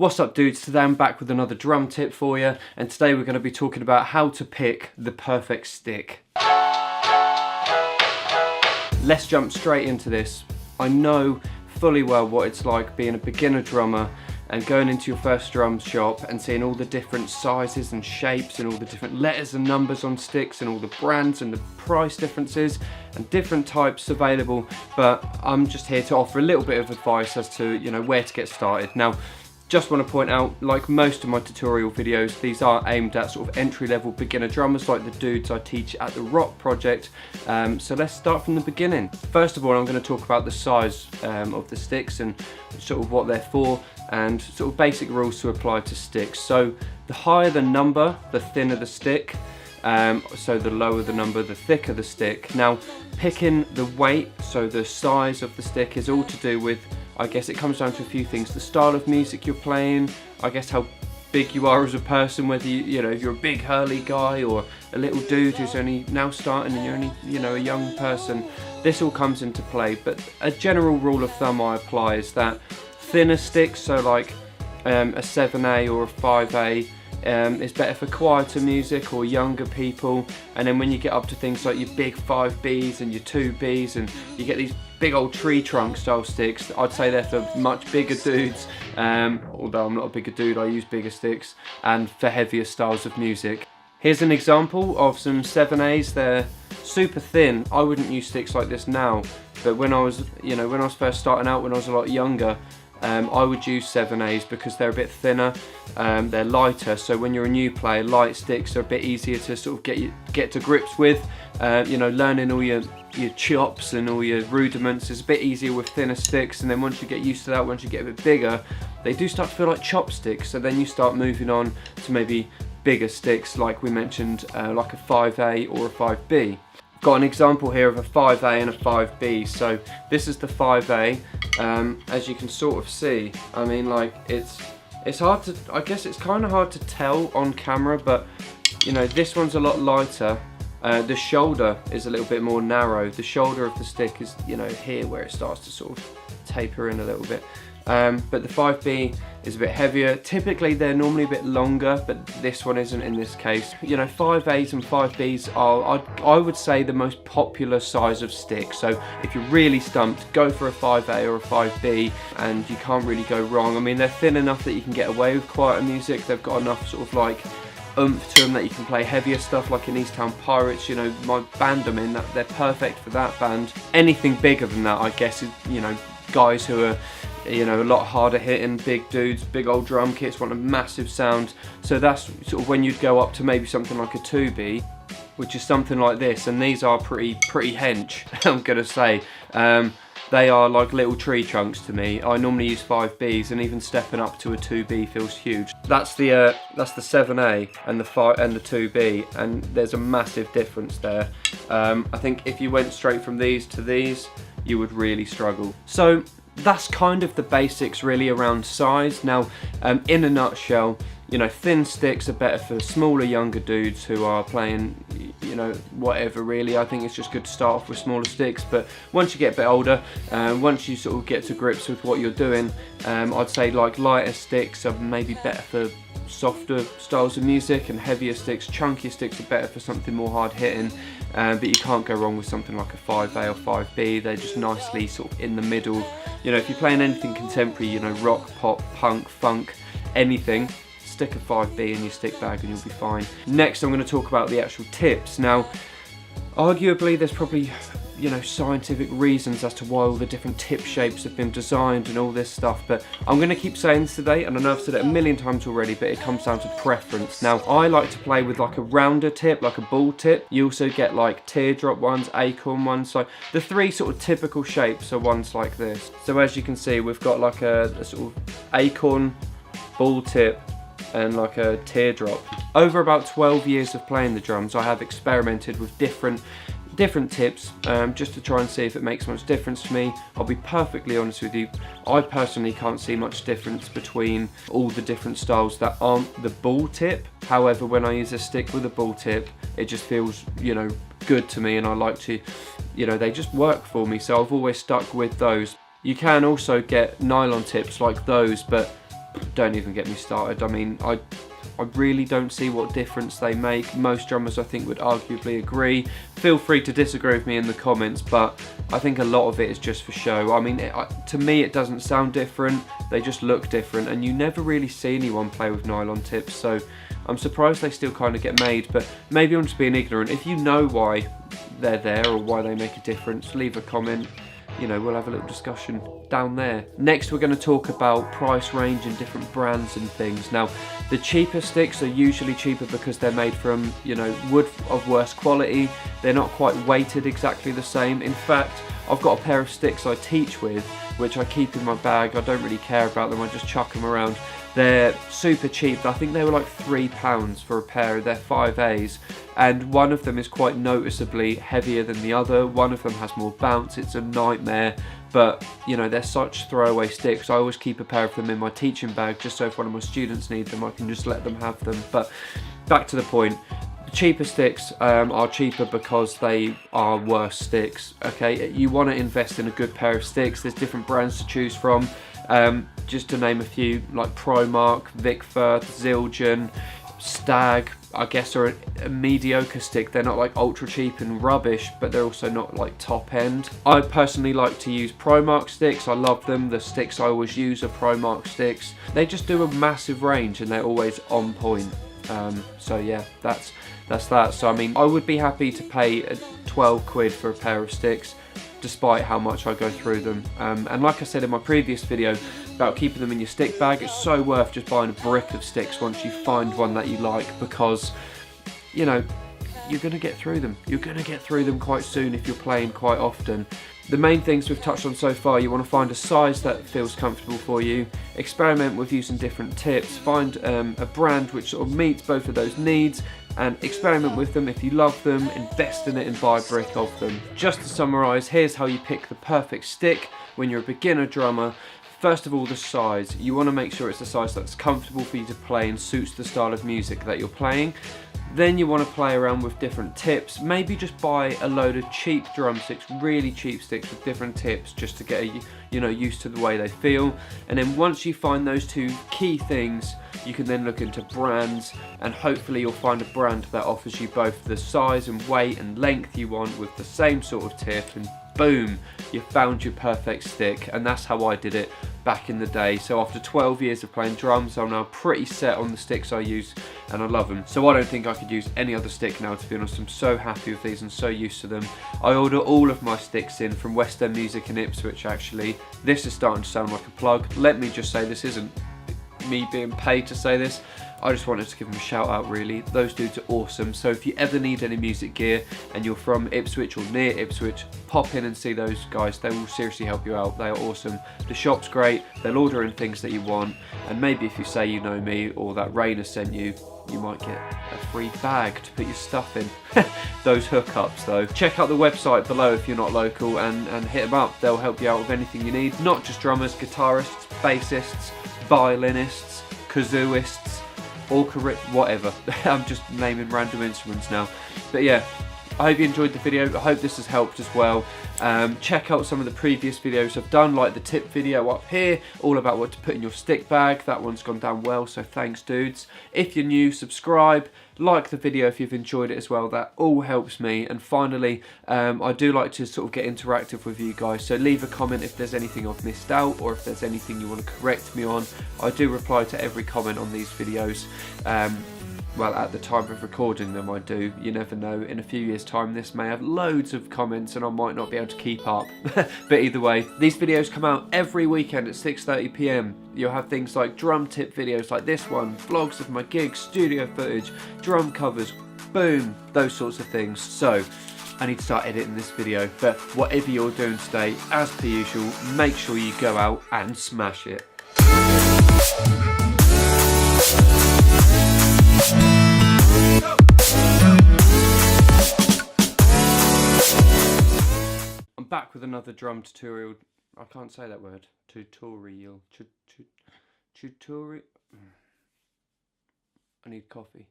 What's up dudes, today I'm back with another drum tip for you, and today we're going to be talking about how to pick the perfect stick. Let's jump straight into this. I know fully well what it's like being a beginner drummer and going into your first drum shop and seeing all the different sizes and shapes and all the different letters and numbers on sticks and all the brands and the price differences and different types available, but I'm just here to offer a little bit of advice as to where to get started. Now, just want to point out, like most of my tutorial videos, these are aimed at sort of entry-level beginner drummers like the dudes I teach at the Rock Project. So let's start from the beginning. First of all, I'm going to talk about the size of the sticks and sort of what they're for and sort of basic rules to apply to sticks. So the higher the number, the thinner the stick. So the lower the number, the thicker the stick. Now, picking the weight, so the size of the stick, is all to do with, I guess it comes down to a few things. The style of music you're playing, I guess how big you are as a person, whether if you're a big hurly guy or a little dude who's only now starting and you're only, a young person. This all comes into play, but a general rule of thumb I apply is that thinner sticks, so like a 7A or a 5A, is better for quieter music or younger people, and then when you get up to things like your big 5Bs and your 2Bs and you get these big old tree trunk style sticks, I'd say they're for much bigger dudes, although I'm not a bigger dude, I use bigger sticks, and for heavier styles of music. Here's an example of some 7As. They're super thin. I wouldn't use sticks like this now, but when I was first starting out, when I was a lot younger, I would use 7As because they're a bit thinner, they're lighter, so when you're a new player, light sticks are a bit easier to sort of get to grips with. Learning all your chops and all your rudiments is a bit easier with thinner sticks, and then once you get used to that, once you get a bit bigger, they do start to feel like chopsticks, so then you start moving on to maybe bigger sticks like we mentioned, like a 5A or a 5B. Got an example here of a 5A and a 5B. So this is the 5A. As you can sort of see, I mean, like it's hard to, I guess it's kind of hard to tell on camera, but this one's a lot lighter. The shoulder is a little bit more narrow. The shoulder of the stick is here where it starts to sort of taper in a little bit. But the 5B is a bit heavier. Typically they're normally a bit longer, but this one isn't in this case. 5As and 5Bs are, I would say, the most popular size of stick. So if you're really stumped, go for a 5A or a 5B and you can't really go wrong. I mean, they're thin enough that you can get away with quieter music. They've got enough sort of like oomph to them that you can play heavier stuff like in Easttown Pirates, my band I'm in, that they're perfect for that band. Anything bigger than that, I guess, is, guys who are a lot harder hitting, big dudes, big old drum kits, want a massive sound. So that's sort of when you'd go up to maybe something like a 2B, which is something like this, and these are pretty hench, I'm gonna say. They are like little tree trunks to me. I normally use 5Bs, and even stepping up to a 2B feels huge. That's the 7A and the 2B, and there's a massive difference there. I think if you went straight from these to these, you would really struggle. So that's kind of the basics really around size. Now, in a nutshell, thin sticks are better for smaller, younger dudes who are playing, whatever really. I think it's just good to start off with smaller sticks, but once you get a bit older, once you sort of get to grips with what you're doing, I'd say like lighter sticks are maybe better for softer styles of music, and heavier sticks, chunkier sticks are better for something more hard hitting. But you can't go wrong with something like a 5A or 5B. They're just nicely sort of in the middle. If you're playing anything contemporary, rock, pop, punk, funk, anything, stick a 5B in your stick bag and you'll be fine. Next, I'm going to talk about the actual tips. Now, arguably there's probably scientific reasons as to why all the different tip shapes have been designed and all this stuff, but I'm going to keep saying this today, and I know I've said it a million times already, but it comes down to preference. Now, I like to play with like a rounder tip, like a ball tip. You also get like teardrop ones, acorn ones, so the three sort of typical shapes are ones like this. So as you can see, we've got like a sort of acorn, ball tip, and like a teardrop. Over about 12 years of playing the drums, I have experimented with different tips just to try and see if it makes much difference to me. I'll be perfectly honest with you, I personally can't see much difference between all the different styles that aren't the ball tip. However, when I use a stick with a ball tip, it just feels, good to me, and I like to, they just work for me, so I've always stuck with those. You can also get nylon tips like those, but don't even get me started. I mean, I really don't see what difference they make. Most drummers, I think, would arguably agree. Feel free to disagree with me in the comments, but I think a lot of it is just for show. I mean, to me, it doesn't sound different. They just look different, and you never really see anyone play with nylon tips, so I'm surprised they still kind of get made, but maybe I'm just being ignorant. If you know why they're there or why they make a difference, leave a comment. You know, we'll have a little discussion down there. Next, we're going to talk about price range and different brands and things. Now, the cheaper sticks are usually cheaper because they're made from, you know, wood of worse quality. They're not quite weighted exactly the same. In fact, I've got a pair of sticks I teach with, which I keep in my bag. I don't really care about them, I just chuck them around. They're super cheap. I think they were like £3 for a pair. They're 5As, and one of them is quite noticeably heavier than the other. One of them has more bounce. It's a nightmare, but you know, they're such throwaway sticks. I always keep a pair of them in my teaching bag, just so if one of my students need them, I can just let them have them. But back to the point. Cheaper sticks are cheaper because they are worse sticks. Okay, you want to invest in a good pair of sticks. There's different brands to choose from. Just to name a few, like Primark, Vic Firth, Zildjian, Stag, I guess, are a mediocre stick. They're not like ultra cheap and rubbish, but they're also not like top end. I personally like to use Primark sticks. I love them. The sticks I always use are Primark sticks. They just do a massive range and they're always on point. So yeah, that's that. So I mean, I would be happy to pay 12 quid for a pair of sticks, despite how much I go through them. And like I said in my previous video about keeping them in your stick bag, it's so worth just buying a brick of sticks once you find one that you like, because, you know, you're going to get through them. You're going to get through them quite soon if you're playing quite often. The main things we've touched on so far: you want to find a size that feels comfortable for you, experiment with using different tips, find a brand which sort of meets both of those needs, and experiment with them. If you love them, invest in it and buy a brick of them. Just to summarise, here's how you pick the perfect stick when you're a beginner drummer. First of all, the size. You want to make sure it's a size that's comfortable for you to play and suits the style of music that you're playing. Then you want to play around with different tips. Maybe just buy a load of cheap drumsticks, really cheap sticks with different tips, just to get used to the way they feel. And then once you find those two key things, you can then look into brands, and hopefully you'll find a brand that offers you both the size and weight and length you want with the same sort of tip, and boom, you found your perfect stick. And that's how I did it back in the day. So after 12 years of playing drums, I'm now pretty set on the sticks I use, and I love them. So I don't think I could use any other stick now, to be honest. I'm so happy with these and so used to them. I order all of my sticks in from West End Music in Ipswich, actually. This is starting to sound like a plug. Let me just say, this isn't me being paid to say this. I just wanted to give them a shout out, really. Those dudes are awesome. So if you ever need any music gear and you're from Ipswich or near Ipswich, pop in and see those guys. They will seriously help you out. They are awesome. The shop's great. They'll order in things that you want. And maybe if you say you know me or that Rayna sent you, you might get a free bag to put your stuff in. Those hookups though. Check out the website below if you're not local, and hit them up. They'll help you out with anything you need. Not just drummers, guitarists, bassists, violinists, kazooists, whatever. I'm just naming random instruments now. But yeah, I hope you enjoyed the video. I hope this has helped as well. Check out some of the previous videos I've done, like the tip video up here, all about what to put in your stick bag. That one's gone down well, so thanks dudes. If you're new, subscribe, like the video if you've enjoyed it as well. That all helps me. And finally, I do like to sort of get interactive with you guys, so leave a comment if there's anything I've missed out, or if there's anything you want to correct me on. I do reply to every comment on these videos. Well, at the time of recording them I do. You never know, in a few years time this may have loads of comments and I might not be able to keep up. But either way, these videos come out every weekend at 6:30 PM. You'll have things like drum tip videos like this one, vlogs of my gigs, studio footage, drum covers, boom, those sorts of things. So I need to start editing this video, but whatever you're doing today, as per usual, make sure you go out and smash it. I'm back with another drum tutorial. I can't say that word. Tutorial. Tutorial. I need coffee.